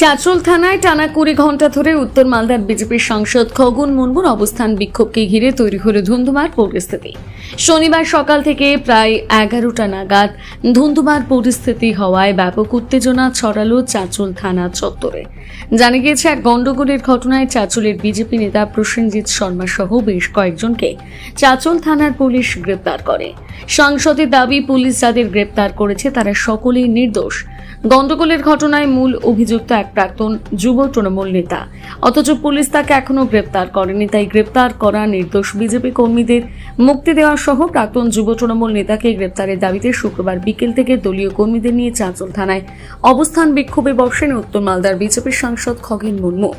চাঁচল থানায় টানা 20 ঘন্টা ধরে উত্তর মালদার বিজেপির সাংসদ খগন মুর্মুর অবস্থান বিক্ষোভকে ঘিরে তৈরি হলো ধুন্ধুমার পরিস্থিতি। শনিবার সকাল থেকে প্রায় 11টা নাগাদ ধুন্ধুমার পরিস্থিতি হওয়ায় ব্যাপক উত্তেজনা ছড়ালো চাঁচল থানা চত্বরে। জানা গিয়েছে, এক গন্ডগোলের ঘটনায় চাঁচলের বিজেপি নেতা প্রসেনজিৎ শর্মা সহ বেশ কয়েকজনকে চাঁচল থানার পুলিশ গ্রেপ্তার করে। সাংসদের দাবি, পুলিশ যাদের গ্রেপ্তার করেছে তারা সকলেই নির্দোষ। গন্ডগোলের ঘটনায় মূল অভিযুক্ত এক প্রাক্তন যুব তৃণমূল নেতা, অথচ পুলিশ তাকে এখনো গ্রেপ্তার করেনি। তাই গ্রেপ্তার করা নির্দোষ বিজেপি কর্মীদের মুক্তি দেওয়া সহ প্রাক্তন যুব তৃণমূল নেতাকে গ্রেপ্তারের দাবিতে শুক্রবার বিকেল থেকে দলীয় কর্মীদের নিয়ে চাঁচল থানায় অবস্থান বিক্ষোভে বসেন উত্তর মালদার বিজেপির সাংসদ খগেন মুর্মু।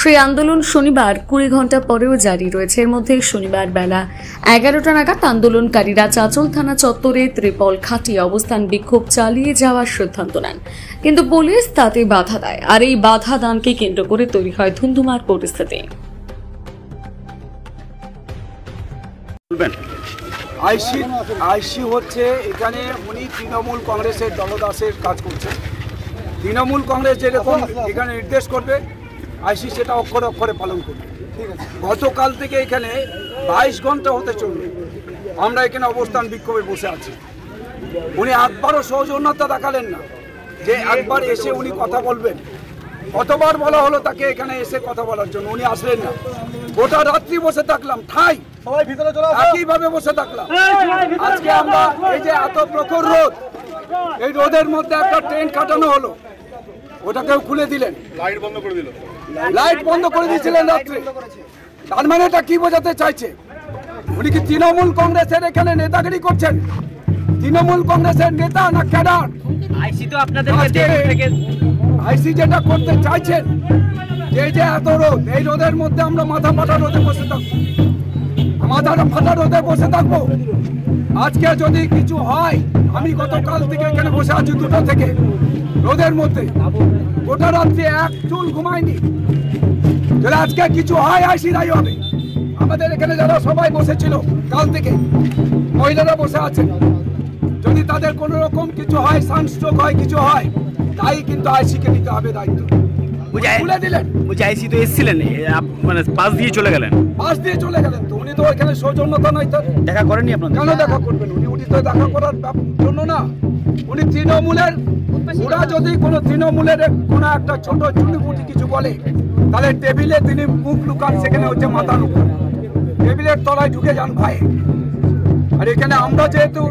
সেই আন্দোলন শনিবার 20 ঘন্টা পরেও জারি রয়েছে। এর মধ্যে শনিবার বেলা 11টা নাগাদ আন্দোলনকারীরা চাঁচল থানা চত্বরে ত্রিপল খাটিয়ে অবস্থান বিক্ষোভ চালিয়ে যাওয়ার সিদ্ধান্ত নেন, কিন্তু পুলিশ তাতে বাধা দেয়। আর এই বাধা দানকে কেন্দ্র করে তৈরি হয় ধুন্ধুমার পরিস্থিতি। আইসি হচ্ছে এখানে উনি তৃণমূল কংগ্রেসের দলদাসের কাজ করছে। তৃণমূল কংগ্রেস যেরকম এখানে নির্দেশ করবে, আইসি সেটা অক্ষরে অক্ষরে পালন করবে। গতকাল থেকে এখানে 22 ঘন্টা হতে চলবে আমরা এখানে অবস্থান বিক্ষোভে বসে আছি। উনি একবারও সৌজন্যতা দেখালেন না যে একবার এসে উনি কথা বলবেন। কতবার বলা হলো তাকে এখানে এসে কথা বলার জন্য, উনি আসলেন না। গোটা রাত্রি বসে থাকলাম, ঠাই একইভাবে বসে থাকলাম। আজকে আমরা এই যে এত প্রখর রোদ, এই রোদের মধ্যে একটা ট্রেন কাটানো হলো, ওটাকেও খুলে দিলেন, লাইট বন্ধ করে দিয়েছিলেন রাত্রে। তার মানে এটা কি বোঝাতে চাইছে? উনি কি তৃণমূল কংগ্রেসের এখানে নেতাগিরি করছেন? তৃণমূল কংগ্রেসের নেতা না ক্যাডার? আইসি যেটা করতে চাইছেন, এই যে এত রোদ, এই রোদের মধ্যে আমরা মাথা ফাটা রোদে বসে থাকবো, বসে থাকবো। আজকে যদি কিছু হয়, আমি গতকাল থেকে এখানে বসে আছি 2টা থেকে রোদের মধ্যে, গোটা রাত্রে এক চুল ঘুমায়নি। যদি আজকে কিছু হয়, আইসি দায়ী হবে। আমাদের এখানে যারা সবাই বসেছিল কাল থেকে, মহিলারা বসে আছেন, যদি তাদের কোনো রকম কিছু হয়, সানস্ট্রোক হয়, কিছু হয়, তাই কিন্তু আইসিকে নিতে হবে দায়িত্ব। তুলে দিলেন। আইসি তো এসেছিলেন, মানে পাশ দিয়ে চলে গেলেন। তো উনি তো এখানে সৌজন্যতা নয়, তার দেখা করেননি আপনার? কেন দেখা করবেন? উনি তো দেখা করার জন্য না। উনি তৃণমূলের, ওরা যদি কোনো তৃণমূলের কোনো একটা ছোট চুটিপুটি কিছু বলে, তাহলে টেবিলে তিনি মুখ লুকান, সেখানে হচ্ছে মাথা লুকান, টেবিলের তলায় ঢুকে যান ভাই। আর এখানে আমরা যেহেতু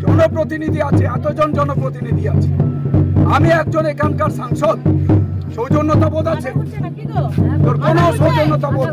জনপ্রতিনিধি আছে, এতজন জনপ্রতিনিধি আছে, আমি একজন এখানকার সাংসদ, সৌজন্যতা বোধ আছে? তোর কোনো সৌজন্যতা বোধ